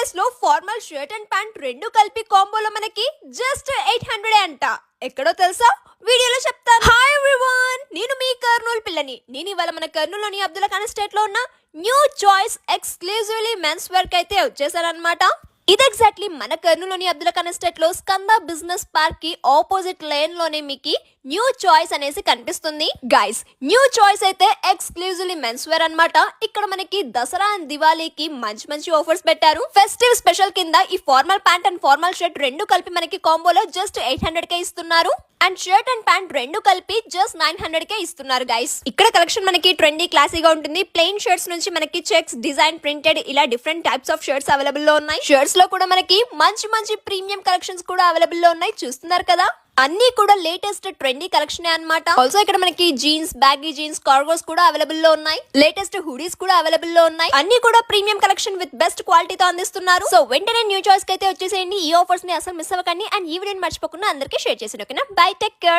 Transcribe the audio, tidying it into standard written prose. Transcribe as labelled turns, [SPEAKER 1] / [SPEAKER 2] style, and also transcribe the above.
[SPEAKER 1] Price లో formal shirt and pant రెండు కలిపి కాంబోలో మనకి జస్ట్ 800 అంట. ఎక్కడో తెలుసా? వీడియోలో చెప్తాను. హాయ్ ఎవ్రీవన్, నేను మీ కర్నూలు పిల్లని. నేను ఇవాళ మన కర్నూలులోని అబ్దుల్లా ఖాన్ ఎస్టేట్ లో ఉన్న new choice exclusively men's wear కి అయితే వచ్చేసానన్నమాట. ఇది ఎగ్జాక్ట్లీ మన కర్నూలులోని అబ్దుల్లా ఖాన్ ఎస్టేట్ లో స్కంద బిజినెస్ పార్క్ కి ఆపోజిట్ లేన్ లోనే మీకు న్యూ చాయిస్ అనేసి కనిపిస్తుంది. గైస్, న్యూ చాయిస్ అయితే ఎక్స్క్లూజివ్లీ మెన్స్ వేర్ అన్నమాట. ఇక్కడ మనకి దసరా అండ్ దివాళీకి మంచి మంచి ఆఫర్స్ పెట్టారు. ఫెస్టివ్ స్పెషల్ కింద ఈ formal pant and formal shirt రెండు కలిపి మనకి కాంబోలో జస్ట్ 800 కే ఇస్తున్నారు. అండ్ షర్ట్ అండ్ ప్యాంట్ రెండు కలిపి జస్ట్ 900 కే ఇస్తున్నారు గైస్. ఇక్కడ కలెక్షన్ మనకి ట్రెండీ క్లాసీగా ఉంటుంది. ప్లెయిన్ షర్ట్స్ నుంచి మనకి చెక్స్, డిజైన్, ప్రింటెడ్ ఇలా different types of shirts available లో ఉన్నాయి. షర్ట్స్ లో కూడా మనకి మంచి మంచి ప్రీమియం కలెక్షన్స్ కూడా అవైలబుల్ లో ఉన్నాయి. చూస్తున్నారు కదా, అన్ని కూడా లేటెస్ట్ ట్రెండీ కలెక్షన్ అన్నమాట. ఆల్సో ఇక్కడ మనకి జీన్స్, బ్యాగీ జీన్స్, కార్గోస్ కూడా అవైలబుల్ లో ఉన్నాయి. లేటెస్ట్ హుడీస్ కూడా అవైలబుల్ లో ఉన్నాయి. అన్ని కూడా ప్రీమియం కలెక్షన్ విత్ బెస్ట్ క్వాలిటీతో అందిస్తున్నారు. సో వెంటనే న్యూ చాయిస్ కి అయితే వచ్చేసేయండి. ఈ ఆఫర్స్ ని అసలు మిస్ అవ్వకండి. అండ్ ఈ వీడియోని మర్చిపోకుండా అందరికీ షేర్ చేసి ఓకేనా. By, take care.